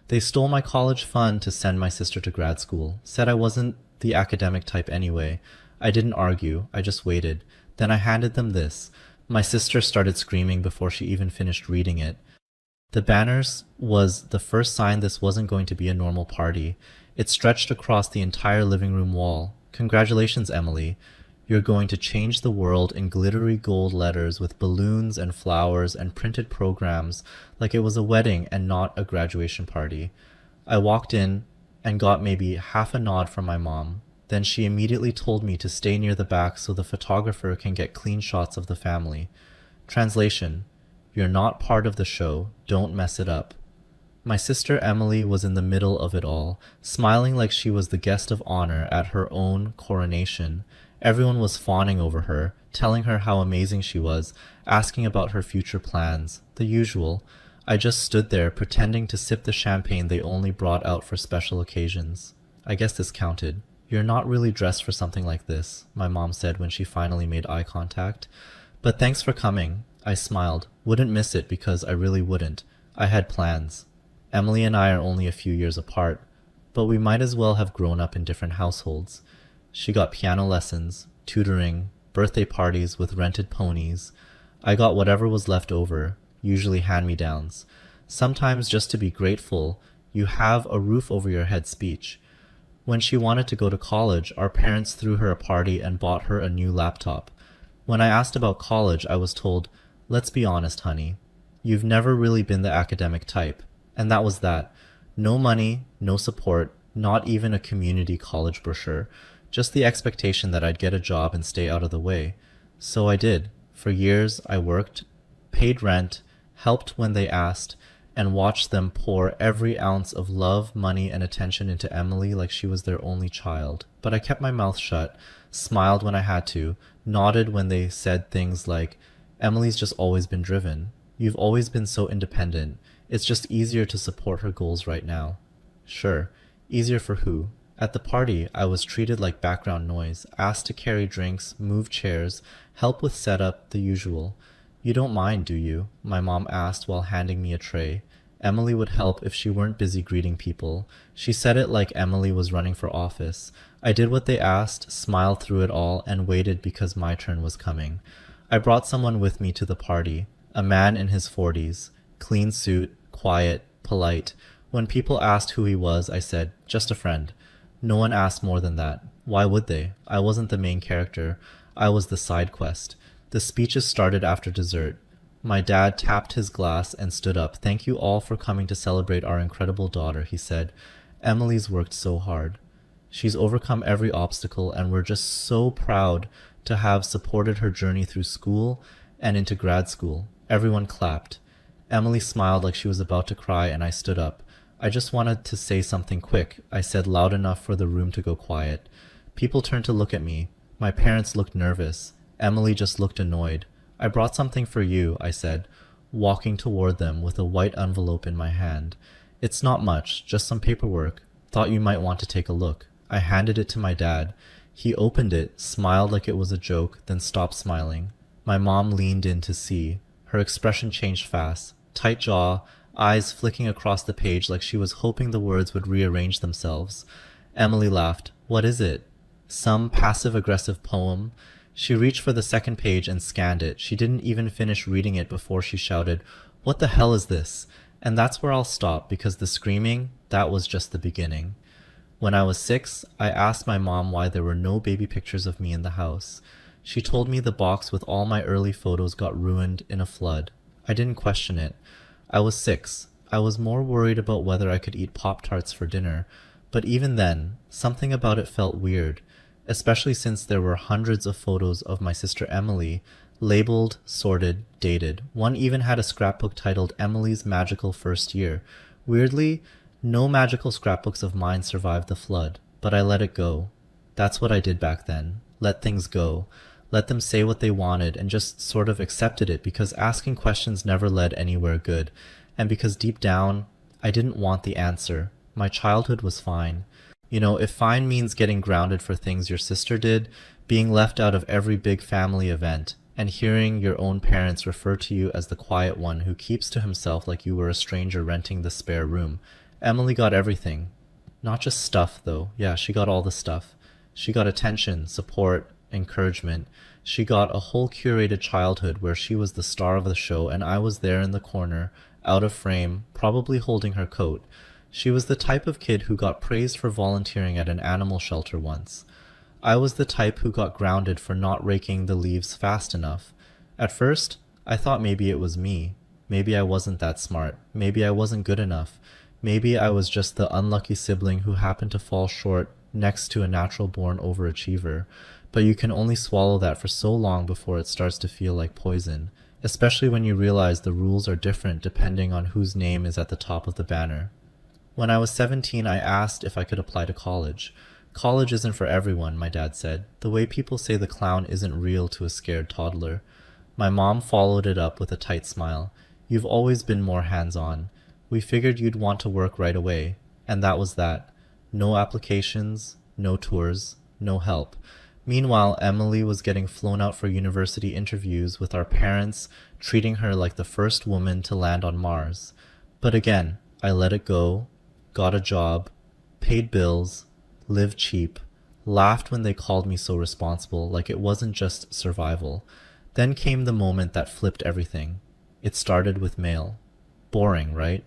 They stole my college fund to send my sister to grad school, said I wasn't the academic type anyway. I didn't argue, I just waited. Then I handed them this. My sister started screaming before she even finished reading it. The banners was the first sign this wasn't going to be a normal party. It stretched across the entire living room wall. Congratulations, Emily. You're going to change the world in glittery gold letters with balloons and flowers and printed programs like it was a wedding and not a graduation party. I walked in and got maybe half a nod from my mom. Then she immediately told me to stay near the back so the photographer can get clean shots of the family. Translation: You're not part of the show. Don't mess it up. My sister Emily was in the middle of it all, smiling like she was the guest of honor at her own coronation. Everyone was fawning over her, telling her how amazing she was, asking about her future plans. The usual. I just stood there pretending to sip the champagne they only brought out for special occasions. I guess this counted. You're not really dressed for something like this, my mom said when she finally made eye contact. But thanks for coming. I smiled. Wouldn't miss it because I really wouldn't. I had plans. Emily and I are only a few years apart, but we might as well have grown up in different households. She got piano lessons, tutoring, birthday parties with rented ponies. I got whatever was left over, usually hand-me-downs. Sometimes just to be grateful, you have a roof over your head speech. When she wanted to go to college, our parents threw her a party and bought her a new laptop. When I asked about college, I was told, let's be honest, honey. You've never really been the academic type. And that was that. No money, no support, not even a community college brochure. Just the expectation that I'd get a job and stay out of the way. So I did. For years, I worked, paid rent, helped when they asked, and watched them pour every ounce of love, money, and attention into Emily like she was their only child. But I kept my mouth shut, smiled when I had to, nodded when they said things like, Emily's just always been driven. You've always been so independent. It's just easier to support her goals right now. Sure. Easier for who? At the party, I was treated like background noise, asked to carry drinks, move chairs, help with setup, the usual. You don't mind, do you? My mom asked while handing me a tray. Emily would help if she weren't busy greeting people. She said it like Emily was running for office. I did what they asked, smiled through it all, and waited because my turn was coming. I brought someone with me to the party, a man in his 40s. Clean suit, quiet, polite. When people asked who he was, I said, just a friend. No one asked more than that. Why would they? I wasn't the main character. I was the side quest. The speeches started after dessert. My dad tapped his glass and stood up. Thank you all for coming to celebrate our incredible daughter, he said. Emily's worked so hard. She's overcome every obstacle, and we're just so proud to have supported her journey through school and into grad school. Everyone clapped. Emily smiled like she was about to cry, and I stood up. I just wanted to say something quick, I said loud enough for the room to go quiet. People turned to look at me. My parents looked nervous. Emily just looked annoyed. I brought something for you, I said, walking toward them with a white envelope in my hand. It's not much, just some paperwork. Thought you might want to take a look. I handed it to my dad. He opened it, smiled like it was a joke, then stopped smiling. My mom leaned in to see. Her expression changed fast. Tight jaw, eyes flicking across the page like she was hoping the words would rearrange themselves. Emily laughed. What is it? Some passive-aggressive poem? She reached for the second page and scanned it. She didn't even finish reading it before she shouted, What the hell is this? And that's where I'll stop, because the screaming, that was just the beginning. When I was 6, I asked my mom why there were no baby pictures of me in the house. She told me the box with all my early photos got ruined in a flood. I didn't question it. I was 6. I was more worried about whether I could eat Pop-Tarts for dinner, but even then, something about it felt weird, especially since there were hundreds of photos of my sister Emily, labeled, sorted, dated. One even had a scrapbook titled Emily's Magical First Year. Weirdly, no magical scrapbooks of mine survived the flood, but I let it go. That's what I did back then. Let things go. Let them say what they wanted and just sort of accepted it because asking questions never led anywhere good, and because deep down, I didn't want the answer. My childhood was fine. You know, if fine means getting grounded for things your sister did, being left out of every big family event, and hearing your own parents refer to you as the quiet one who keeps to himself like you were a stranger renting the spare room, Emily got everything. Not just stuff, though. Yeah, she got all the stuff. She got attention, support, encouragement. She got a whole curated childhood where she was the star of the show and I was there in the corner, out of frame, probably holding her coat. She was the type of kid who got praised for volunteering at an animal shelter once. I was the type who got grounded for not raking the leaves fast enough. At first, I thought maybe it was me. Maybe I wasn't that smart. Maybe I wasn't good enough. Maybe I was just the unlucky sibling who happened to fall short next to a natural-born overachiever. But you can only swallow that for so long before it starts to feel like poison, especially when you realize the rules are different depending on whose name is at the top of the banner. When I was 17, I asked if I could apply to college. College isn't for everyone, my dad said. The way people say the clown isn't real to a scared toddler. My mom followed it up with a tight smile. You've always been more hands-on. We figured you'd want to work right away. And that was that. No applications, no tours, no help. Meanwhile, Emily was getting flown out for university interviews with our parents treating her like the first woman to land on Mars. But again, I let it go, got a job, paid bills, lived cheap, laughed when they called me so responsible, like it wasn't just survival. Then came the moment that flipped everything. It started with mail. Boring, right?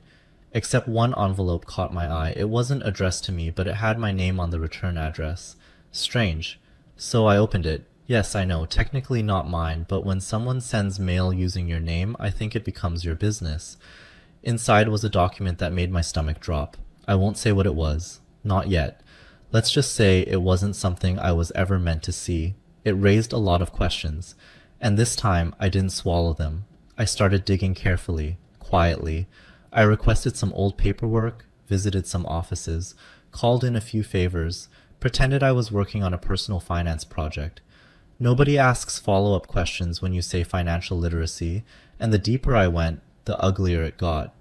Except one envelope caught my eye. It wasn't addressed to me, but it had my name on the return address. Strange. So I opened it. Yes, I know, technically not mine, but when someone sends mail using your name, I think it becomes your business. Inside was a document that made my stomach drop. I won't say what it was. Not yet. Let's just say it wasn't something I was ever meant to see. It raised a lot of questions. And this time, I didn't swallow them. I started digging carefully, quietly. I requested some old paperwork, visited some offices, called in a few favors, pretended I was working on a personal finance project. Nobody asks follow-up questions when you say financial literacy, and the deeper I went, the uglier it got.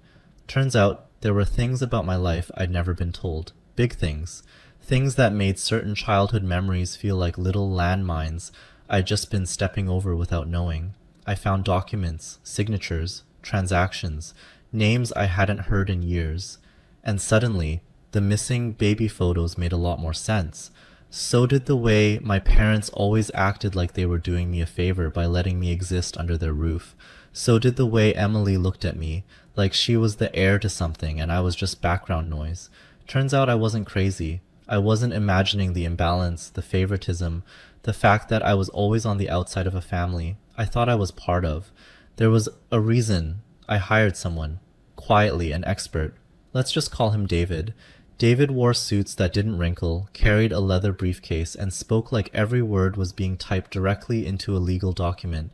Turns out, there were things about my life I'd never been told. Big things. Things that made certain childhood memories feel like little landmines I'd just been stepping over without knowing. I found documents, signatures, transactions, names I hadn't heard in years. And suddenly, the missing baby photos made a lot more sense. So did the way my parents always acted like they were doing me a favor by letting me exist under their roof. So did the way Emily looked at me, like she was the heir to something and I was just background noise. Turns out I wasn't crazy. I wasn't imagining the imbalance, the favoritism, the fact that I was always on the outside of a family I thought I was part of. There was a reason I hired someone, quietly an expert. Let's just call him David. David wore suits that didn't wrinkle, carried a leather briefcase, and spoke like every word was being typed directly into a legal document.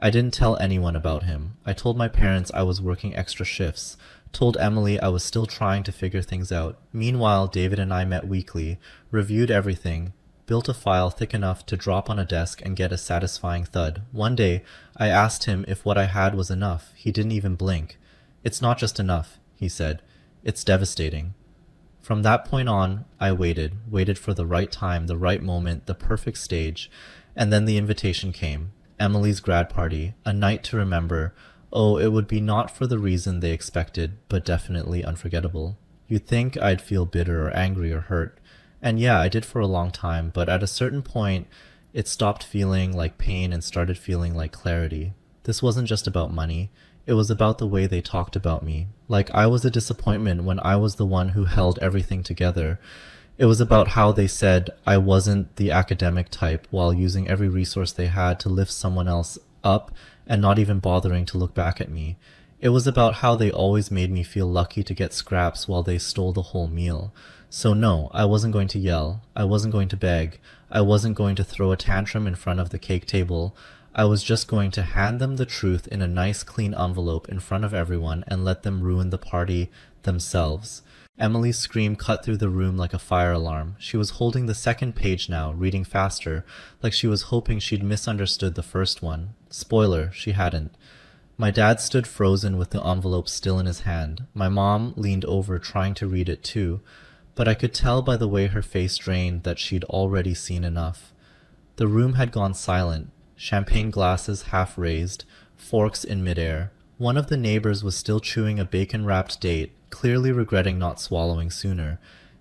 I didn't tell anyone about him. I told my parents I was working extra shifts, told Emily I was still trying to figure things out. Meanwhile, David and I met weekly, reviewed everything, built a file thick enough to drop on a desk and get a satisfying thud. One day, I asked him if what I had was enough. He didn't even blink. It's not just enough, he said. It's devastating. From that point on, I waited for the right time, the right moment, the perfect stage, and then the invitation came. Emily's grad party, a night to remember. Oh, it would be not for the reason they expected, but definitely unforgettable. You'd think I'd feel bitter or angry or hurt. And yeah, I did for a long time, but at a certain point, it stopped feeling like pain and started feeling like clarity. This wasn't just about money. It was about the way they talked about me. Like I was a disappointment when I was the one who held everything together. It was about how they said I wasn't the academic type while using every resource they had to lift someone else up and not even bothering to look back at me. It was about how they always made me feel lucky to get scraps while they stole the whole meal. So no, I wasn't going to yell. I wasn't going to beg. I wasn't going to throw a tantrum in front of the cake table. I was just going to hand them the truth in a nice clean envelope in front of everyone and let them ruin the party themselves. Emily's scream cut through the room like a fire alarm. She was holding the second page now, reading faster, like she was hoping she'd misunderstood the first one. Spoiler, she hadn't. My dad stood frozen with the envelope still in his hand. My mom leaned over trying to read it too, but I could tell by the way her face drained that she'd already seen enough. The room had gone silent. Champagne glasses half raised, forks in midair. One of the neighbors was still chewing a bacon-wrapped date, clearly regretting not swallowing sooner.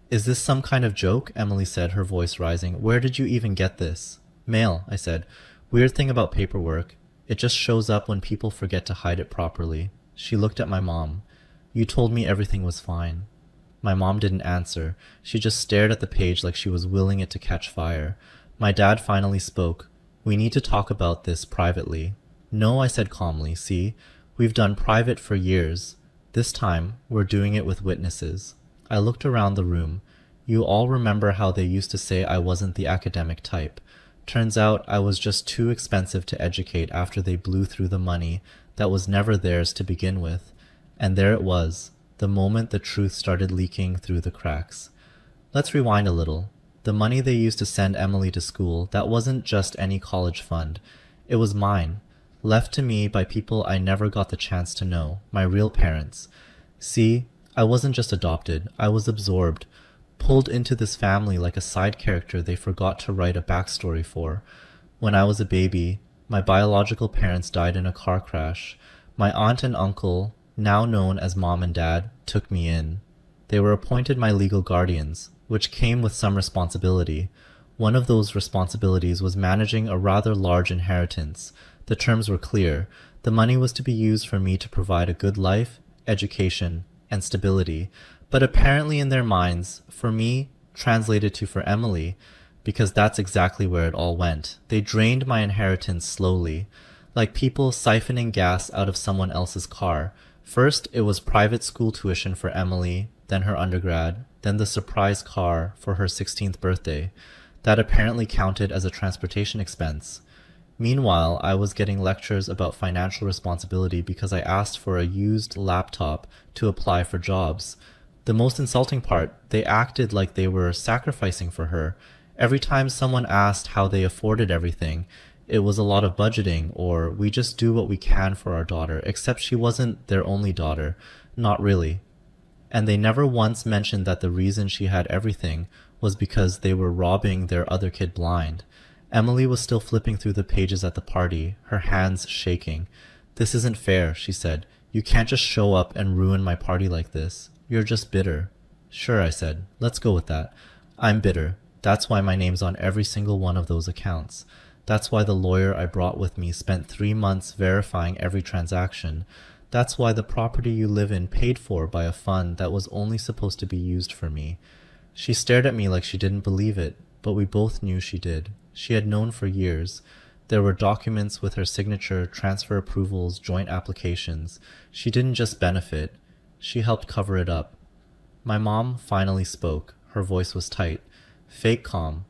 Is this some kind of joke? Emily said, her voice rising. Where did you even get this? Mail, I said. Weird thing about paperwork. It just shows up when people forget to hide it properly. She looked at my mom. You told me everything was fine. My mom didn't answer. She just stared at the page like she was willing it to catch fire. My dad finally spoke. We need to talk about this privately. No, I said calmly. See, we've done private for years. This time, we're doing it with witnesses. I looked around the room. You all remember how they used to say I wasn't the academic type. Turns out I was just too expensive to educate after they blew through the money that was never theirs to begin with. And there it was, the moment the truth started leaking through the cracks. Let's rewind a little. The money they used to send Emily to school, that wasn't just any college fund. It was mine, left to me by people I never got the chance to know, my real parents. See, I wasn't just adopted, I was absorbed, pulled into this family like a side character they forgot to write a backstory for. When I was a baby, my biological parents died in a car crash. My aunt and uncle, now known as mom and dad, took me in. They were appointed my legal guardians, which came with some responsibility. One of those responsibilities was managing a rather large inheritance. The terms were clear. The money was to be used for me to provide a good life, education, and stability. But apparently in their minds, for me, translated to for Emily, because that's exactly where it all went. They drained my inheritance slowly, like people siphoning gas out of someone else's car. First, it was private school tuition for Emily, then her undergrad, then the surprise car for her 16th birthday. That apparently counted as a transportation expense. Meanwhile, I was getting lectures about financial responsibility because I asked for a used laptop to apply for jobs. The most insulting part, they acted like they were sacrificing for her. Every time someone asked how they afforded everything, it was a lot of budgeting, or we just do what we can for our daughter, except she wasn't their only daughter. Not really. And they never once mentioned that the reason she had everything was because they were robbing their other kid blind. Emily was still flipping through the pages at the party, her hands shaking. This isn't fair, she said. You can't just show up and ruin my party like this. You're just bitter. Sure, I said. Let's go with that. I'm bitter. That's why my name's on every single one of those accounts. That's why the lawyer I brought with me spent 3 months verifying every transaction. That's why the property you live in paid for by a fund that was only supposed to be used for me. She stared at me like she didn't believe it, but we both knew she did. She had known for years. There were documents with her signature, transfer approvals, joint applications. She didn't just benefit. She helped cover it up. My mom finally spoke. Her voice was tight, fake calm.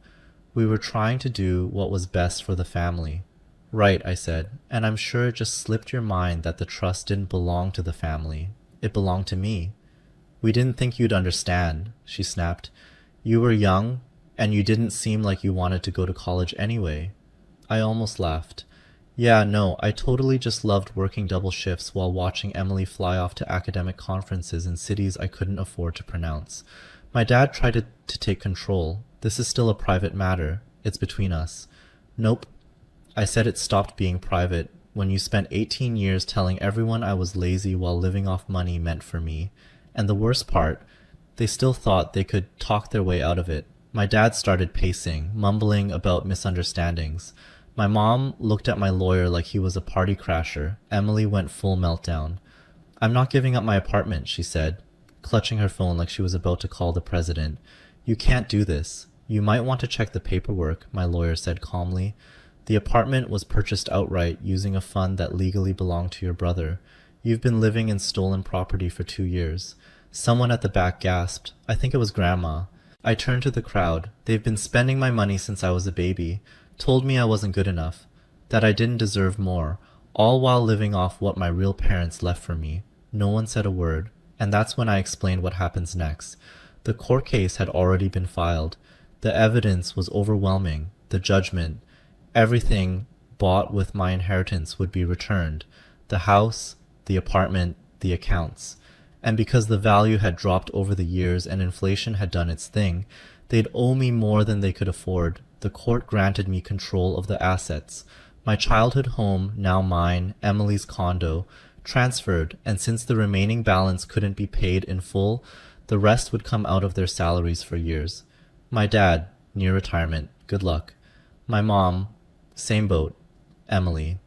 We were trying to do what was best for the family. Right, I said, and I'm sure it just slipped your mind that the trust didn't belong to the family. It belonged to me. We didn't think you'd understand, she snapped. You were young, and you didn't seem like you wanted to go to college anyway. I almost laughed. Yeah, no, I totally just loved working double shifts while watching Emily fly off to academic conferences in cities I couldn't afford to pronounce. My dad tried to take control. This is still a private matter. It's between us. Nope. I said it stopped being private when you spent 18 years telling everyone I was lazy while living off money meant for me. And the worst part, they still thought they could talk their way out of it. My dad started pacing, mumbling about misunderstandings. My mom looked at my lawyer like he was a party crasher. Emily went full meltdown. I'm not giving up my apartment, she said, clutching her phone like she was about to call the president. You can't do this. You might want to check the paperwork, my lawyer said calmly. The apartment was purchased outright using a fund that legally belonged to your brother. You've been living in stolen property for 2 years. Someone at the back gasped. I think it was Grandma. I turned to the crowd. They've been spending my money since I was a baby. Told me I wasn't good enough. That I didn't deserve more. All while living off what my real parents left for me. No one said a word. And that's when I explained what happens next. The court case had already been filed. The evidence was overwhelming. The judgment. Everything bought with my inheritance would be returned. The house, the apartment, the accounts. And because the value had dropped over the years and inflation had done its thing, they'd owe me more than they could afford. The court granted me control of the assets. My childhood home, now mine, Emily's condo, transferred, and since the remaining balance couldn't be paid in full, the rest would come out of their salaries for years. My dad, near retirement, good luck. My mom, same boat, Emily.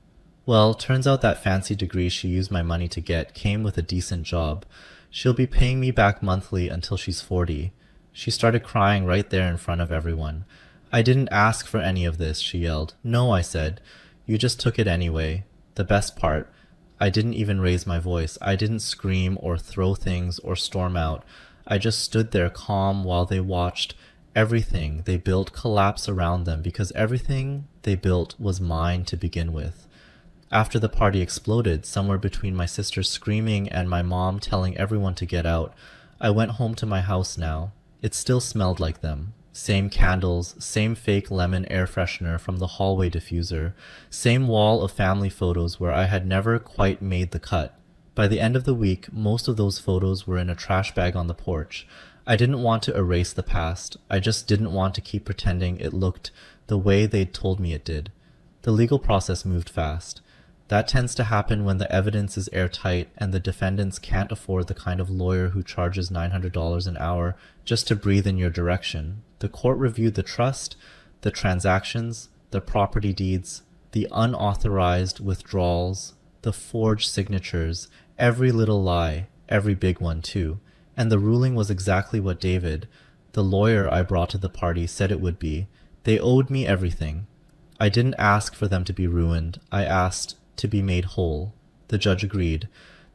Well, turns out that fancy degree she used my money to get came with a decent job. She'll be paying me back monthly until she's 40. She started crying right there in front of everyone. I didn't ask for any of this, she yelled. No, I said. You just took it anyway. The best part, I didn't even raise my voice. I didn't scream or throw things or storm out. I just stood there calm while they watched everything they built collapse around them because everything they built was mine to begin with. After the party exploded, somewhere between my sister screaming and my mom telling everyone to get out, I went home to my house now. It still smelled like them. Same candles, same fake lemon air freshener from the hallway diffuser, same wall of family photos where I had never quite made the cut. By the end of the week, most of those photos were in a trash bag on the porch. I didn't want to erase the past. I just didn't want to keep pretending it looked the way they'd told me it did. The legal process moved fast. That tends to happen when the evidence is airtight and the defendants can't afford the kind of lawyer who charges $900 an hour just to breathe in your direction. The court reviewed the trust, the transactions, the property deeds, the unauthorized withdrawals, the forged signatures, every little lie, every big one too. And the ruling was exactly what David, the lawyer I brought to the party, said it would be. They owed me everything. I didn't ask for them to be ruined. I asked to be made whole. The judge agreed.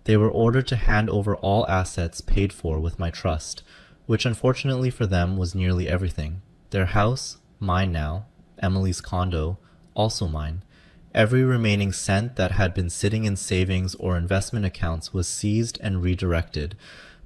They were ordered to hand over all assets paid for with my trust, which unfortunately for them was nearly everything. Their house, mine now. Emily's condo, also mine. Every remaining cent that had been sitting in savings or investment accounts was seized and redirected.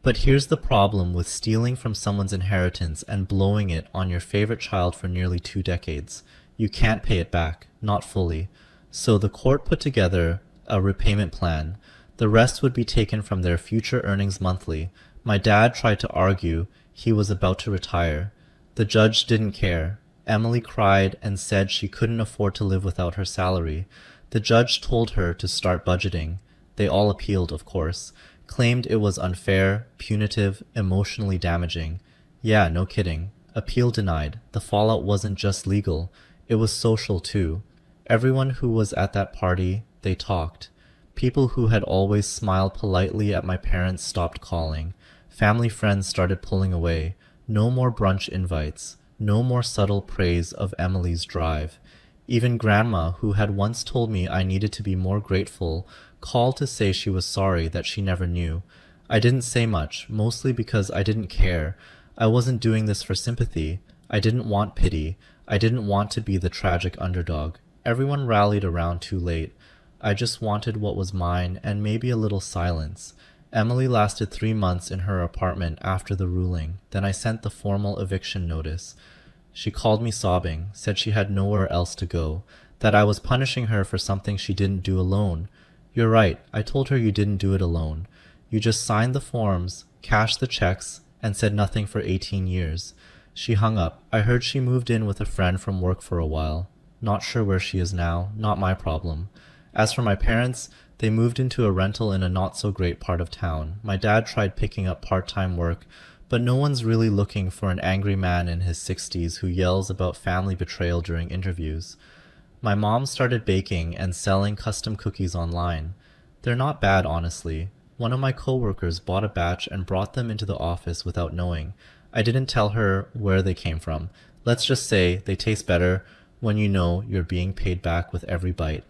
But here's the problem with stealing from someone's inheritance and blowing it on your favorite child for nearly 2 decades. You can't pay it back, not fully. So the court put together a repayment plan. The rest would be taken from their future earnings monthly. My dad tried to argue he was about to retire. The judge didn't care. Emily cried and said she couldn't afford to live without her salary. The judge told her to start budgeting. They all appealed, of course, claimed it was unfair, punitive, emotionally damaging. Yeah, no kidding. Appeal denied. The fallout wasn't just legal. It was social too. Everyone who was at that party, they talked. People who had always smiled politely at my parents stopped calling. Family friends started pulling away. No more brunch invites. No more subtle praise of Emily's drive. Even Grandma, who had once told me I needed to be more grateful, called to say she was sorry that she never knew. I didn't say much, mostly because I didn't care. I wasn't doing this for sympathy. I didn't want pity. I didn't want to be the tragic underdog. Everyone rallied around too late. I just wanted what was mine and maybe a little silence. Emily lasted 3 months in her apartment after the ruling. Then I sent the formal eviction notice. She called me sobbing, said she had nowhere else to go, that I was punishing her for something she didn't do alone. You're right, I told her you didn't do it alone. You just signed the forms, cashed the checks, and said nothing for 18 years. She hung up. I heard she moved in with a friend from work for a while. Not sure where she is now, not my problem. As for my parents, they moved into a rental in a not-so-great part of town. My dad tried picking up part-time work, but no one's really looking for an angry man in his 60s who yells about family betrayal during interviews. My mom started baking and selling custom cookies online. They're not bad, honestly. One of my coworkers bought a batch and brought them into the office without knowing. I didn't tell her where they came from. Let's just say they taste better when you know you're being paid back with every bite.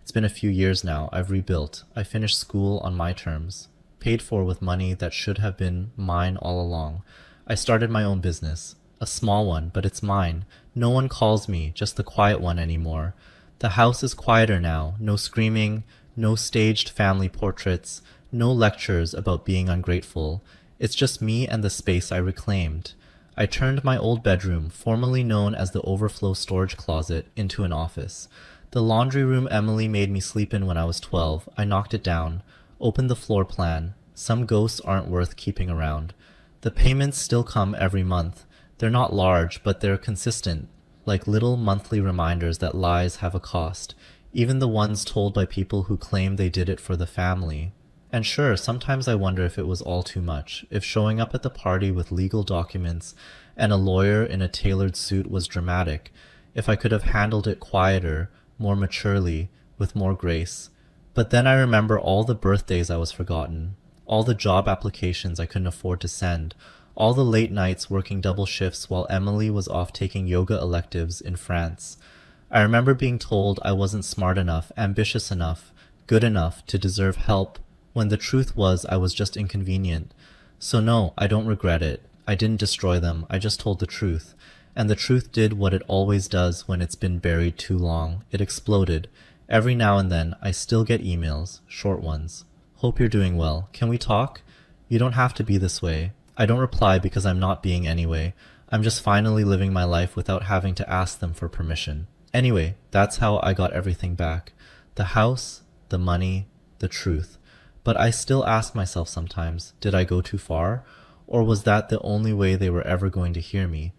It's been a few years now. I've rebuilt. I finished school on my terms, paid for with money that should have been mine all along. I started my own business. A small one, but it's mine. No one calls me, just the quiet one anymore. The house is quieter now. No screaming, no staged family portraits, no lectures about being ungrateful. It's just me and the space I reclaimed. I turned my old bedroom, formerly known as the overflow storage closet, into an office. The laundry room Emily made me sleep in when I was 12. I knocked it down, opened the floor plan. Some ghosts aren't worth keeping around. The payments still come every month. They're not large, but they're consistent, like little monthly reminders that lies have a cost. even the ones told by people who claim they did it for the family. And sure, sometimes I wonder if it was all too much, if showing up at the party with legal documents and a lawyer in a tailored suit was dramatic, if I could have handled it quieter, more maturely, with more grace. But then I remember all the birthdays I was forgotten, all the job applications I couldn't afford to send, all the late nights working double shifts while Emily was off taking yoga electives in France. I remember being told I wasn't smart enough, ambitious enough, good enough to deserve help, when the truth was I was just inconvenient. So no, I don't regret it. I didn't destroy them, I just told the truth. And the truth did what it always does when it's been buried too long. It exploded. Every now and then, I still get emails, short ones. Hope you're doing well. Can we talk? You don't have to be this way. I don't reply because I'm not being anyway. I'm just finally living my life without having to ask them for permission. Anyway, that's how I got everything back. The house, the money, the truth. But I still ask myself sometimes, did I go too far? Or was that the only way they were ever going to hear me?